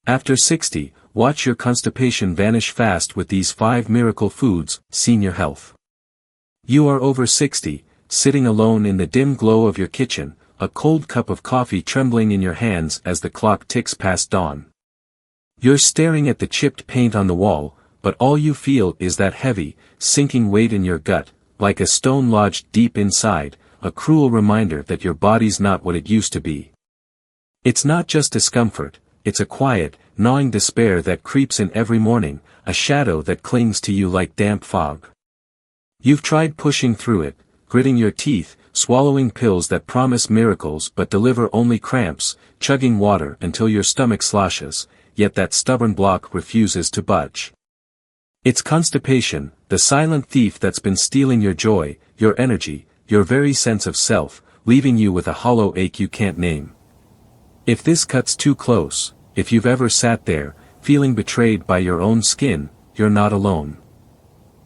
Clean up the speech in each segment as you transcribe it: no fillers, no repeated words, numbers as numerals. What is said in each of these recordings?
After 60, watch your constipation vanish fast with these 5 miracle foods. Senior health. You are over 60, sitting alone in the dim glow of your kitchen, a cold cup of coffee trembling in your hands as the clock ticks past dawn. You're staring at the chipped paint on the wall, but all you feel is that heavy, sinking weight in your gut, like a stone lodged deep inside, a cruel reminder that your body's not what it used to be. It's not just discomfort, it's a quiet, gnawing despair that creeps in every morning, a shadow that clings to you like damp fog. You've tried pushing through it, gritting your teeth, swallowing pills that promise miracles but deliver only cramps, chugging water until your stomach sloshes, yet that stubborn block refuses to budge. It's constipation, the silent thief that's been stealing your joy, your energy, your very sense of self, leaving you with a hollow ache you can't name. If this cuts too close, if you've ever sat there, feeling betrayed by your own skin, you're not alone.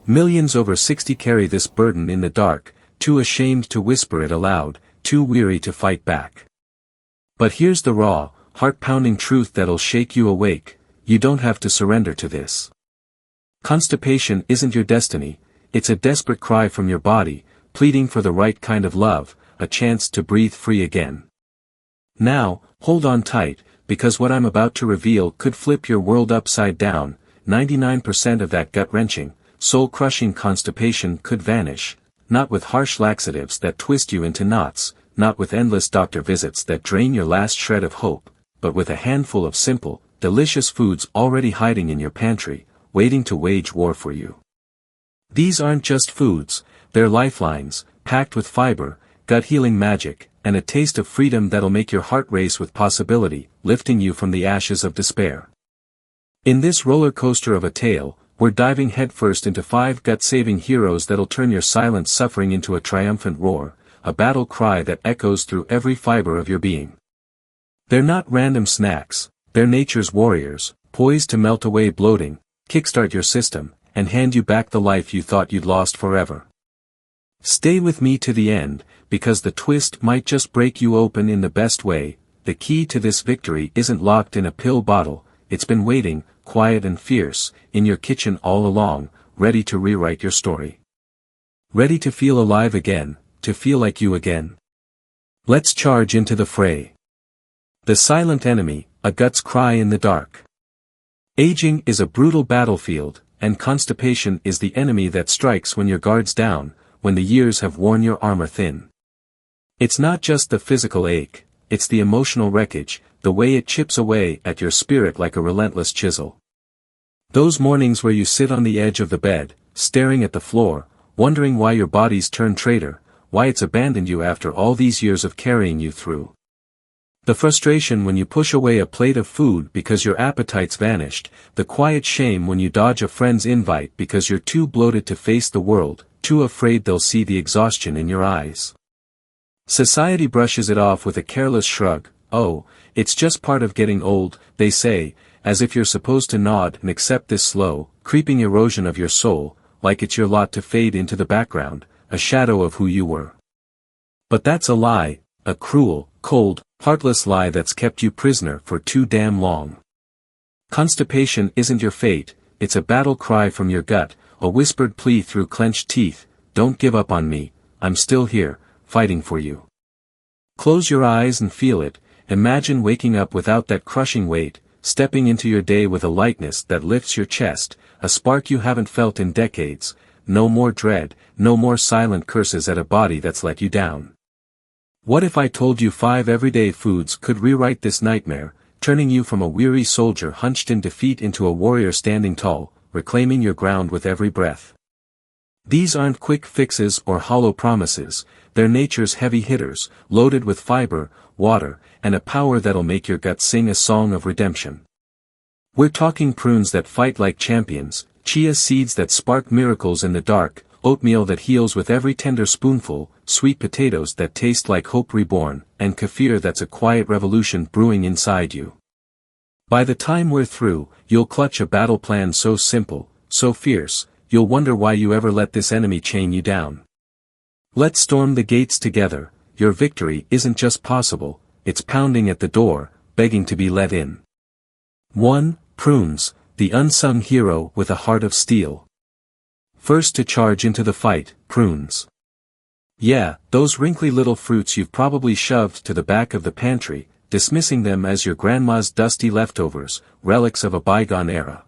Millions over 60 carry this burden in the dark, too ashamed to whisper it aloud, too weary to fight back. But here's the raw, heart-pounding truth that'll shake you awake: you don't have to surrender to this. Constipation isn't your destiny, it's a desperate cry from your body, pleading for the right kind of love, a chance to breathe free again. Now, hold on tight, because what I'm about to reveal could flip your world upside down. 99% of that gut-wrenching, soul-crushing constipation could vanish, not with harsh laxatives that twist you into knots, not with endless doctor visits that drain your last shred of hope, but with a handful of simple, delicious foods already hiding in your pantry, waiting to wage war for you. These aren't just foods, they're lifelines, packed with fiber, gut-healing magic, and a taste of freedom that'll make your heart race with possibility, lifting you from the ashes of despair. In this roller coaster of a tale, we're diving headfirst into 5 gut-saving heroes that'll turn your silent suffering into a triumphant roar, a battle cry that echoes through every fiber of your being. They're not random snacks, they're nature's warriors, poised to melt away bloating, kickstart your system, and hand you back the life you thought you'd lost forever. Stay with me to the end, because the twist might just break you open in the best way. The key to this victory isn't locked in a pill bottle, it's been waiting, quiet and fierce, in your kitchen all along, ready to rewrite your story. Ready to feel alive again, to feel like you again. Let's charge into the fray. The silent enemy, a gut's cry in the dark. Aging is a brutal battlefield, and constipation is the enemy that strikes when your guard's down, when the years have worn your armor thin. It's not just the physical ache, it's the emotional wreckage, the way it chips away at your spirit like a relentless chisel. Those mornings where you sit on the edge of the bed, staring at the floor, wondering why your body's turned traitor, why it's abandoned you after all these years of carrying you through. The frustration when you push away a plate of food because your appetite's vanished, the quiet shame when you dodge a friend's invite because you're too bloated to face the world, too afraid they'll see the exhaustion in your eyes. Society brushes it off with a careless shrug. Oh, it's just part of getting old, they say, as if you're supposed to nod and accept this slow, creeping erosion of your soul, like it's your lot to fade into the background, a shadow of who you were. But that's a lie, a cruel, cold, heartless lie that's kept you prisoner for too damn long. Constipation isn't your fate, it's a battle cry from your gut, a whispered plea through clenched teeth: don't give up on me, I'm still here, fighting for you. Close your eyes and feel it. Imagine waking up without that crushing weight, stepping into your day with a lightness that lifts your chest, a spark you haven't felt in decades. No more dread, no more silent curses at a body that's let you down. What if I told you 5 everyday foods could rewrite this nightmare, turning you from a weary soldier hunched in defeat into a warrior standing tall, reclaiming your ground with every breath? These aren't quick fixes or hollow promises, they're nature's heavy hitters, loaded with fiber, water, and a power that'll make your gut sing a song of redemption. We're talking prunes that fight like champions, chia seeds that spark miracles in the dark, oatmeal that heals with every tender spoonful, sweet potatoes that taste like hope reborn, and kefir that's a quiet revolution brewing inside you. By the time we're through, you'll clutch a battle plan so simple, so fierce, you'll wonder why you ever let this enemy chain you down. Let's storm the gates together. Your victory isn't just possible, it's pounding at the door, begging to be let in. 1. Prunes, the unsung hero with a heart of steel. First to charge into the fight, prunes. Yeah, those wrinkly little fruits you've probably shoved to the back of the pantry, dismissing them as your grandma's dusty leftovers, relics of a bygone era.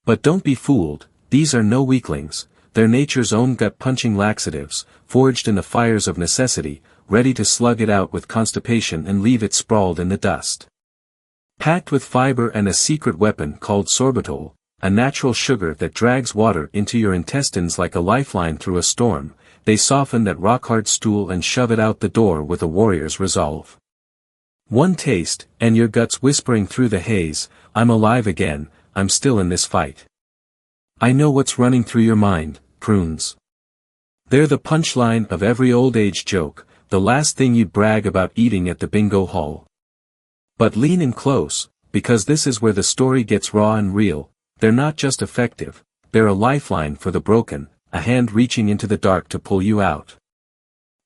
But don't be fooled, these are no weaklings, they're nature's own gut-punching laxatives, forged in the fires of necessity, ready to slug it out with constipation and leave it sprawled in the dust. Packed with fiber and a secret weapon called sorbitol, a natural sugar that drags water into your intestines like a lifeline through a storm, they soften that rock-hard stool and shove it out the door with a warrior's resolve. One taste, and your gut's whispering through the haze, I'm alive again, I'm still in this fight. I know what's running through your mind, prunes. They're the punchline of every old age joke, the last thing you'd brag about eating at the bingo hall. But lean in close, because this is where the story gets raw and real. They're not just effective, they're a lifeline for the broken, a hand reaching into the dark to pull you out.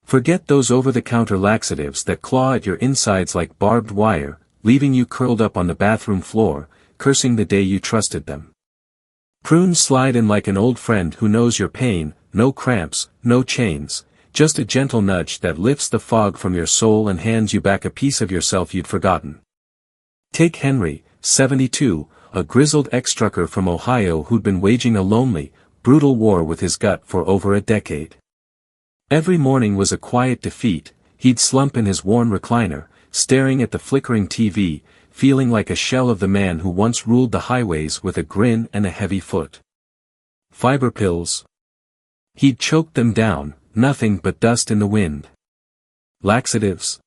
Forget those over-the-counter laxatives that claw at your insides like barbed wire, leaving you curled up on the bathroom floor, cursing the day you trusted them. Prunes slide in like an old friend who knows your pain, no cramps, no chains, just a gentle nudge that lifts the fog from your soul and hands you back a piece of yourself you'd forgotten. Take Henry, 72, a grizzled ex-trucker from Ohio who'd been waging a lonely, brutal war with his gut for over a decade. Every morning was a quiet defeat, he'd slump in his worn recliner, staring at the flickering TV, feeling like a shell of the man who once ruled the highways with a grin and a heavy foot. Fiber pills. He'd choked them down, nothing but dust in the wind. Laxatives.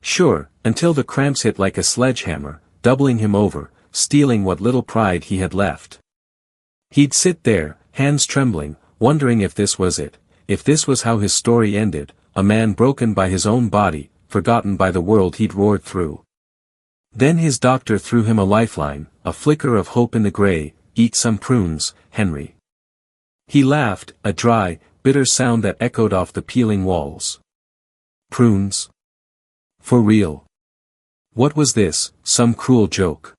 Sure, until the cramps hit like a sledgehammer, doubling him over, stealing what little pride he had left. He'd sit there, hands trembling, wondering if this was it, if this was how his story ended, a man broken by his own body, forgotten by the world he'd roared through. Then his doctor threw him a lifeline, a flicker of hope in the gray, eat some prunes, Henry. He laughed, a dry, bitter sound that echoed off the peeling walls. Prunes? For real? What was this, some cruel joke?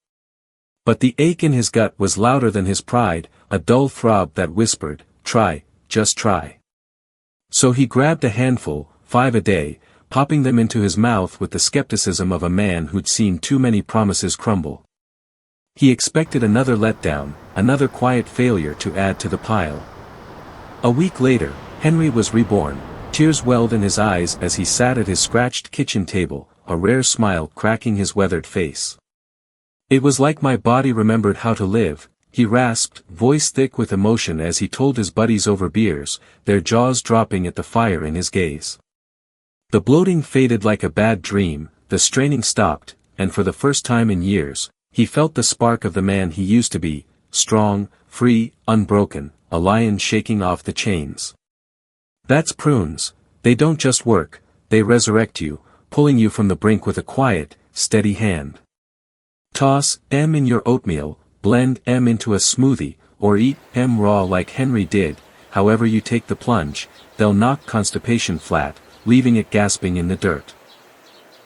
But the ache in his gut was louder than his pride, a dull throb that whispered, try, just try. So he grabbed a handful, 5 a day, popping them into his mouth with the skepticism of a man who'd seen too many promises crumble. He expected another letdown, another quiet failure to add to the pile. A week later, Henry was reborn, tears welled in his eyes as he sat at his scratched kitchen table, a rare smile cracking his weathered face. It was like my body remembered how to live, he rasped, voice thick with emotion as he told his buddies over beers, their jaws dropping at the fire in his gaze. The bloating faded like a bad dream, the straining stopped, and for the first time in years, he felt the spark of the man he used to be, strong, free, unbroken, a lion shaking off the chains. That's prunes, they don't just work, they resurrect you, pulling you from the brink with a quiet, steady hand. Toss M in your oatmeal, blend M into a smoothie, or eat M raw like Henry did, however you take the plunge, they'll knock constipation flat, leaving it gasping in the dirt.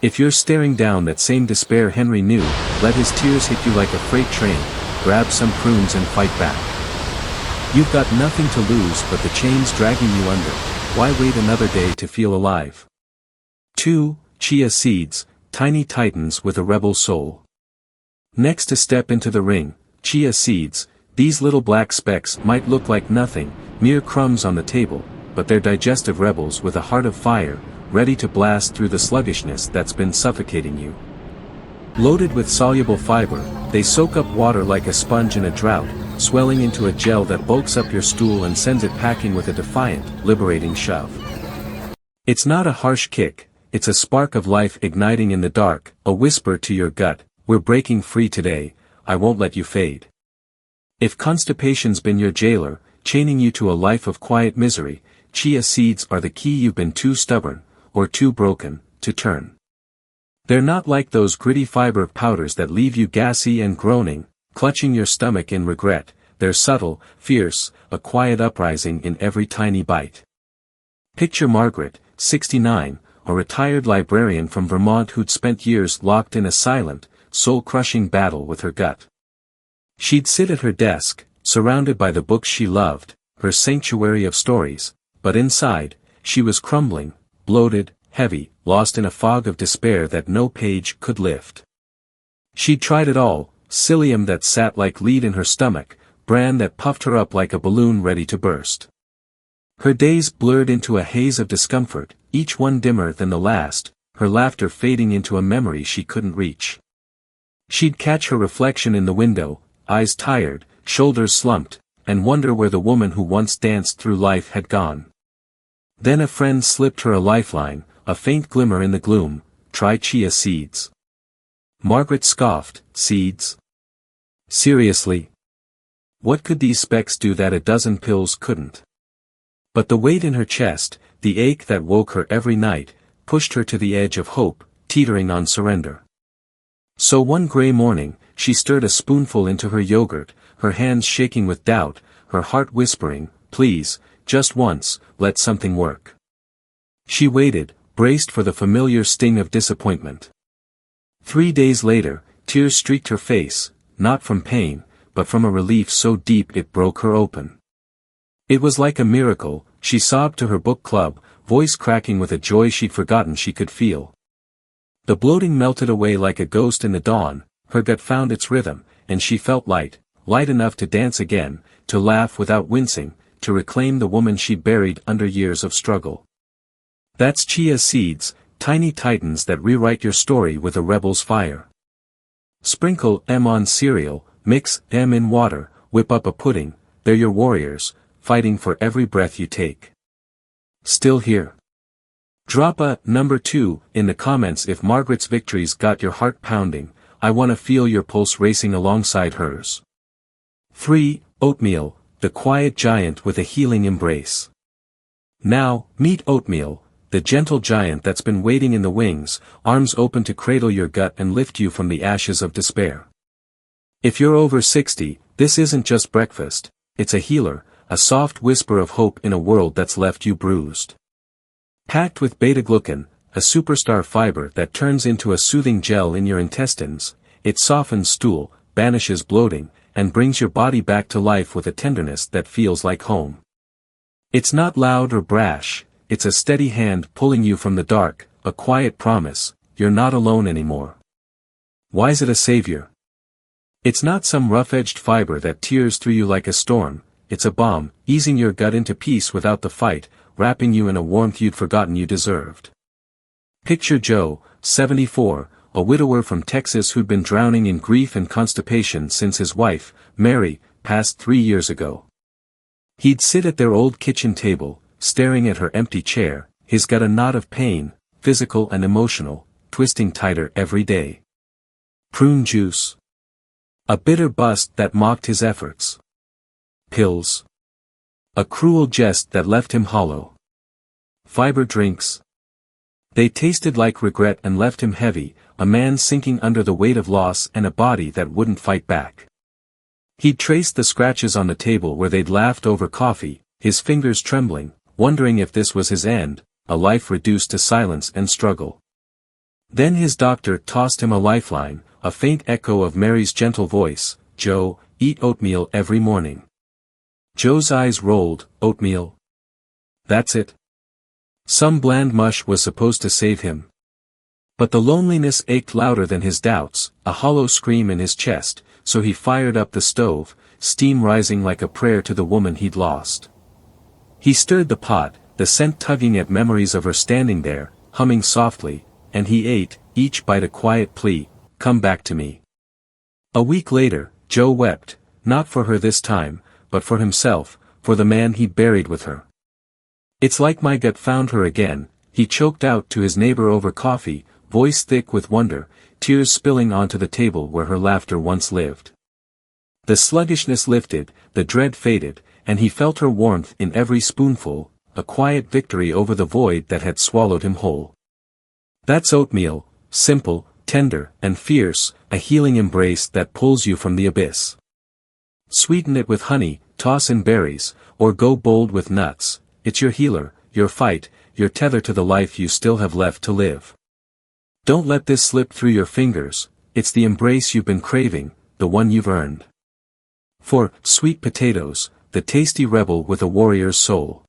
If you're staring down that same despair Henry knew, let his tears hit you like a freight train, grab some prunes and fight back. You've got nothing to lose but the chains dragging you under, why wait another day to feel alive? 2. Chia seeds, tiny titans with a rebel soul. Next to step into the ring, chia seeds, these little black specks might look like nothing, mere crumbs on the table, but they're digestive rebels with a heart of fire, ready to blast through the sluggishness that's been suffocating you. Loaded with soluble fiber, they soak up water like a sponge in a drought, swelling into a gel that bulks up your stool and sends it packing with a defiant, liberating shove. It's not a harsh kick, it's a spark of life igniting in the dark, a whisper to your gut, we're breaking free today, I won't let you fade. If constipation's been your jailer, chaining you to a life of quiet misery, chia seeds are the key you've been too stubborn, or too broken, to turn. They're not like those gritty fiber powders that leave you gassy and groaning, clutching your stomach in regret, they're subtle, fierce, a quiet uprising in every tiny bite. Picture Margaret, 69, a retired librarian from Vermont who'd spent years locked in a silent, soul-crushing battle with her gut. She'd sit at her desk, surrounded by the books she loved, her sanctuary of stories, but inside, she was crumbling, bloated, heavy, lost in a fog of despair that no page could lift. She'd tried it all, psyllium that sat like lead in her stomach, bran that puffed her up like a balloon ready to burst. Her days blurred into a haze of discomfort, each one dimmer than the last, her laughter fading into a memory she couldn't reach. She'd catch her reflection in the window, eyes tired, shoulders slumped, and wonder where the woman who once danced through life had gone. Then a friend slipped her a lifeline, a faint glimmer in the gloom: try chia seeds. Margaret scoffed, seeds? Seriously? What could these specks do that a dozen pills couldn't? But the weight in her chest, the ache that woke her every night, pushed her to the edge of hope, teetering on surrender. So one gray morning, she stirred a spoonful into her yogurt, her hands shaking with doubt, her heart whispering, please, just once, let something work. She waited, braced for the familiar sting of disappointment. 3 days later, tears streaked her face, not from pain, but from a relief so deep it broke her open. It was like a miracle, she sobbed to her book club, voice cracking with a joy she'd forgotten she could feel. The bloating melted away like a ghost in the dawn, her gut found its rhythm, and she felt light, light enough to dance again, to laugh without wincing, to reclaim the woman she'd buried under years of struggle. That's chia seeds, tiny titans that rewrite your story with a rebel's fire. Sprinkle them on cereal, mix them in water, whip up a pudding, they're your warriors, fighting for every breath you take. Still here? Drop a number 2 in the comments if Margaret's victories got your heart pounding. I want to feel your pulse racing alongside hers. 3. Oatmeal, the quiet giant with a healing embrace. Now, meet oatmeal, the gentle giant that's been waiting in the wings, arms open to cradle your gut and lift you from the ashes of despair. If you're over 60, this isn't just breakfast, it's a healer, a soft whisper of hope in a world that's left you bruised. Packed with beta-glucan, a superstar fiber that turns into a soothing gel in your intestines, it softens stool, banishes bloating, and brings your body back to life with a tenderness that feels like home. It's not loud or brash, it's a steady hand pulling you from the dark, a quiet promise, you're not alone anymore. Why's it a savior? It's not some rough-edged fiber that tears through you like a storm, it's a balm, easing your gut into peace without the fight, wrapping you in a warmth you'd forgotten you deserved. Picture Joe, 74, a widower from Texas who'd been drowning in grief and constipation since his wife, Mary, passed 3 years ago. He'd sit at their old kitchen table, staring at her empty chair, his gut a knot of pain, physical and emotional, twisting tighter every day. Prune juice. A bitter bust that mocked his efforts. Pills. A cruel jest that left him hollow. Fiber drinks. They tasted like regret and left him heavy, a man sinking under the weight of loss and a body that wouldn't fight back. He'd traced the scratches on the table where they'd laughed over coffee, his fingers trembling, wondering if this was his end, a life reduced to silence and struggle. Then his doctor tossed him a lifeline, a faint echo of Mary's gentle voice, Joe, eat oatmeal every morning. Joe's eyes rolled, oatmeal? That's it? Some bland mush was supposed to save him. But the loneliness ached louder than his doubts, a hollow scream in his chest, so he fired up the stove, steam rising like a prayer to the woman he'd lost. He stirred the pot, the scent tugging at memories of her standing there, humming softly, and he ate, each bite a quiet plea, come back to me. A week later, Joe wept, not for her this time, but for himself, for the man he'd buried with her. It's like my gut found her again, he choked out to his neighbor over coffee, voice thick with wonder, tears spilling onto the table where her laughter once lived. The sluggishness lifted, the dread faded, and he felt her warmth in every spoonful, a quiet victory over the void that had swallowed him whole. That's oatmeal, simple, tender, and fierce, a healing embrace that pulls you from the abyss. Sweeten it with honey, toss in berries, or go bold with nuts, it's your healer, your fight, your tether to the life you still have left to live. Don't let this slip through your fingers, it's the embrace you've been craving, the one you've earned. 4. Sweet potatoes, the tasty rebel with a warrior's soul.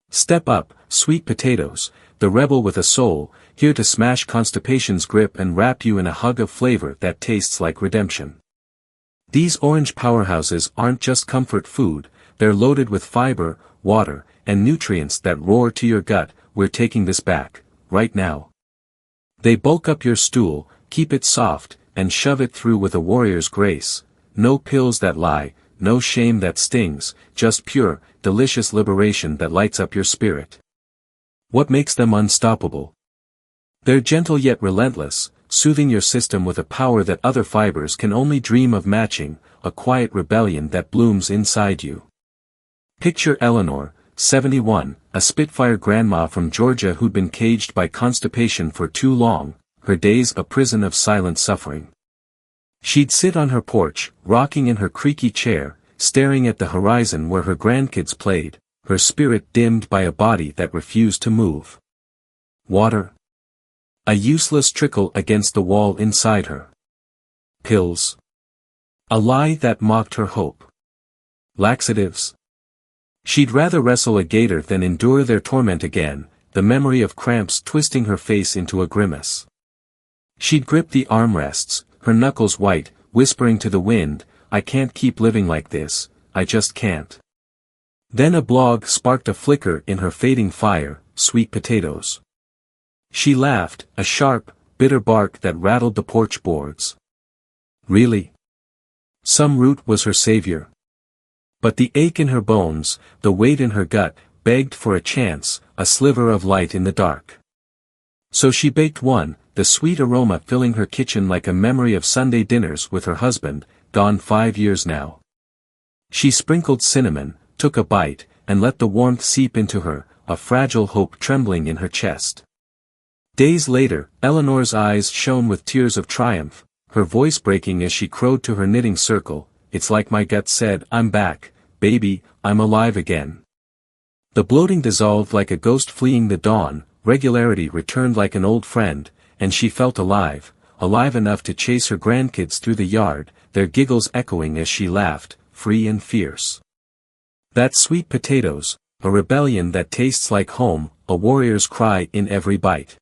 Step up, sweet potatoes, the rebel with a soul, here to smash constipation's grip and wrap you in a hug of flavor that tastes like redemption. These orange powerhouses aren't just comfort food, they're loaded with fiber, water, and nutrients that roar to your gut. We're taking this back, right now. They bulk up your stool, keep it soft, and shove it through with a warrior's grace. No pills that lie, no shame that stings, just pure, delicious liberation that lights up your spirit. What makes them unstoppable? They're gentle yet relentless, soothing your system with a power that other fibers can only dream of matching, a quiet rebellion that blooms inside you. Picture Eleanor, 71, a Spitfire grandma from Georgia who'd been caged by constipation for too long, her days a prison of silent suffering. She'd sit on her porch, rocking in her creaky chair, staring at the horizon where her grandkids played, her spirit dimmed by a body that refused to move. Water? A useless trickle against the wall inside her. Pills? A lie that mocked her hope. Laxatives? She'd rather wrestle a gator than endure their torment again, the memory of cramps twisting her face into a grimace. She'd grip the armrests, her knuckles white, whispering to the wind, I can't keep living like this, I just can't. Then a blog sparked a flicker in her fading fire, sweet potatoes. She laughed, a sharp, bitter bark that rattled the porch boards. Really? Some root was her savior. But the ache in her bones, the weight in her gut, begged for a chance, a sliver of light in the dark. So she baked one, the sweet aroma filling her kitchen like a memory of Sunday dinners with her husband, gone 5 years now. She sprinkled cinnamon, took a bite, and let the warmth seep into her, a fragile hope trembling in her chest. Days later, Eleanor's eyes shone with tears of triumph, her voice breaking as she crowed to her knitting circle, it's like my gut said, I'm back, baby, I'm alive again. The bloating dissolved like a ghost fleeing the dawn, regularity returned like an old friend, and she felt alive, alive enough to chase her grandkids through the yard, their giggles echoing as she laughed, free and fierce. That's sweet potatoes, a rebellion that tastes like home, a warrior's cry in every bite.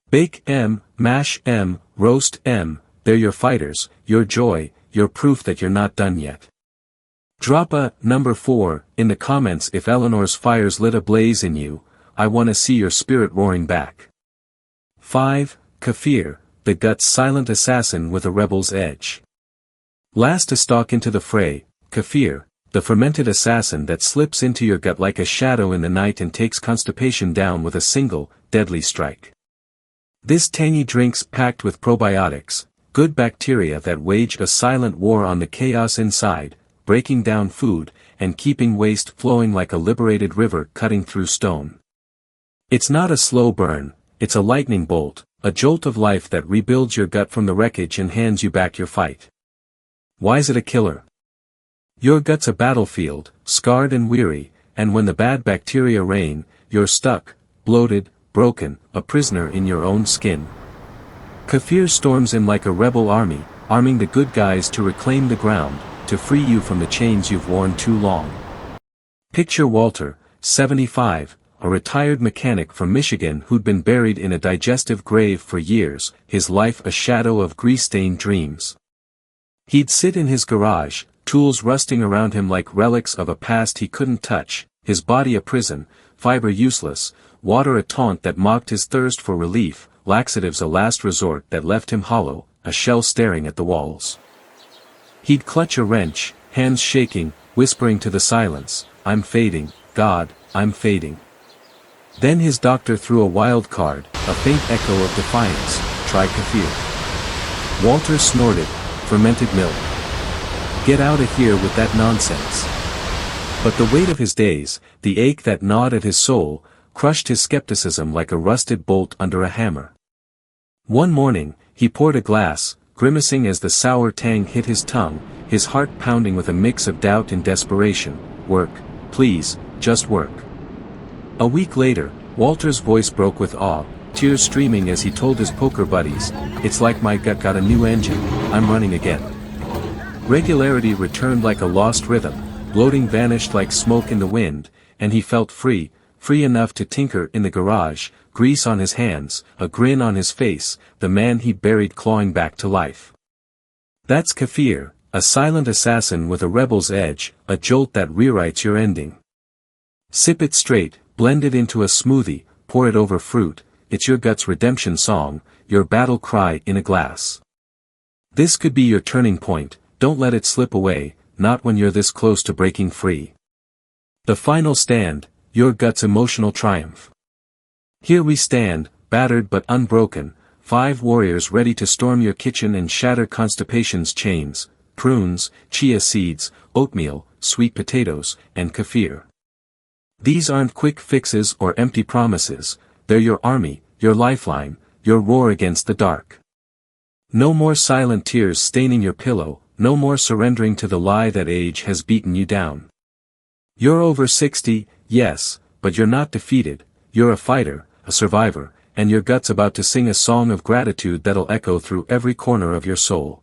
Bake M, mash M, roast M, they're your fighters, your joy, your proof that you're not done yet. Drop a number 4 in the comments if Eleanor's fires lit a blaze in you, I wanna see your spirit roaring back. 5. Kefir, the gut's silent assassin with a rebel's edge. Last to stalk into the fray, kefir, the fermented assassin that slips into your gut like a shadow in the night and takes constipation down with a single, deadly strike. This tangy drink's packed with probiotics, good bacteria that wage a silent war on the chaos inside, breaking down food, and keeping waste flowing like a liberated river cutting through stone. It's not a slow burn, it's a lightning bolt, a jolt of life that rebuilds your gut from the wreckage and hands you back your fight. Why's it a killer? Your gut's a battlefield, scarred and weary, and when the bad bacteria reign, you're stuck, bloated, broken, a prisoner in your own skin. Kefir storms in like a rebel army, arming the good guys to reclaim the ground, to free you from the chains you've worn too long. Picture Walter, 75, a retired mechanic from Michigan who'd been buried in a digestive grave for years, his life a shadow of grease-stained dreams. He'd sit in his garage, tools rusting around him like relics of a past he couldn't touch, his body a prison, fiber useless, water a taunt that mocked his thirst for relief, laxatives a last resort that left him hollow, a shell staring at the walls. He'd clutch a wrench, hands shaking, whispering to the silence, I'm fading, God, I'm fading. Then his doctor threw a wild card, a faint echo of defiance, try kefir. Walter snorted, fermented milk. Get out of here with that nonsense. But the weight of his days, the ache that gnawed at his soul, crushed his skepticism like a rusted bolt under a hammer. One morning, he poured a glass, grimacing as the sour tang hit his tongue, his heart pounding with a mix of doubt and desperation. Work, please, just work. A week later, Walter's voice broke with awe, tears streaming as he told his poker buddies, "It's like my gut got a new engine, I'm running again." Regularity returned like a lost rhythm, bloating vanished like smoke in the wind, and he felt free, free enough to tinker in the garage, grease on his hands, a grin on his face, the man he buried clawing back to life. That's kefir, a silent assassin with a rebel's edge, a jolt that rewrites your ending. Sip it straight, blend it into a smoothie, pour it over fruit, it's your gut's redemption song, your battle cry in a glass. This could be your turning point, don't let it slip away, not when you're this close to breaking free. The final stand, your gut's emotional triumph. Here we stand, battered but unbroken, 5 warriors ready to storm your kitchen and shatter constipation's chains, prunes, chia seeds, oatmeal, sweet potatoes, and kefir. These aren't quick fixes or empty promises, they're your army, your lifeline, your roar against the dark. No more silent tears staining your pillow, no more surrendering to the lie that age has beaten you down. You're over 60, yes, but you're not defeated, you're a fighter, a survivor, and your gut's about to sing a song of gratitude that'll echo through every corner of your soul.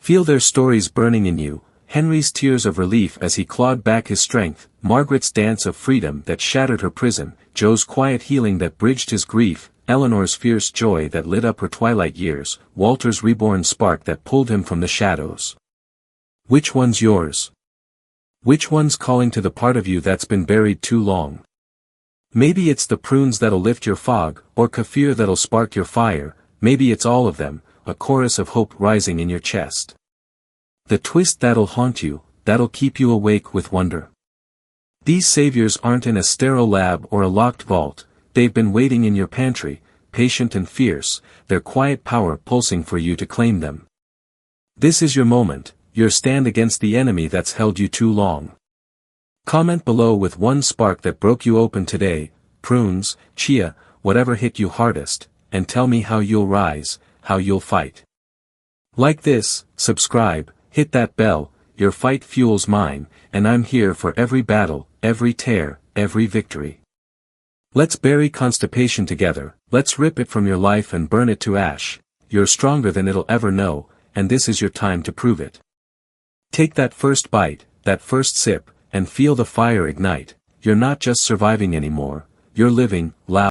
Feel their stories burning in you, Henry's tears of relief as he clawed back his strength, Margaret's dance of freedom that shattered her prison, Joe's quiet healing that bridged his grief, Eleanor's fierce joy that lit up her twilight years, Walter's reborn spark that pulled him from the shadows. Which one's yours? Which one's calling to the part of you that's been buried too long? Maybe it's the prunes that'll lift your fog, or kefir that'll spark your fire, maybe it's all of them, a chorus of hope rising in your chest. The twist that'll haunt you, that'll keep you awake with wonder. These saviors aren't in a sterile lab or a locked vault, they've been waiting in your pantry, patient and fierce, their quiet power pulsing for you to claim them. This is your moment, your stand against the enemy that's held you too long. Comment below with one spark that broke you open today, prunes, chia, whatever hit you hardest, and tell me how you'll rise, how you'll fight. Like this, subscribe, hit that bell, your fight fuels mine, and I'm here for every battle, every tear, every victory. Let's bury constipation together, let's rip it from your life and burn it to ash, you're stronger than it'll ever know, and this is your time to prove it. Take that first bite, that first sip, and feel the fire ignite, you're not just surviving anymore, you're living, loud.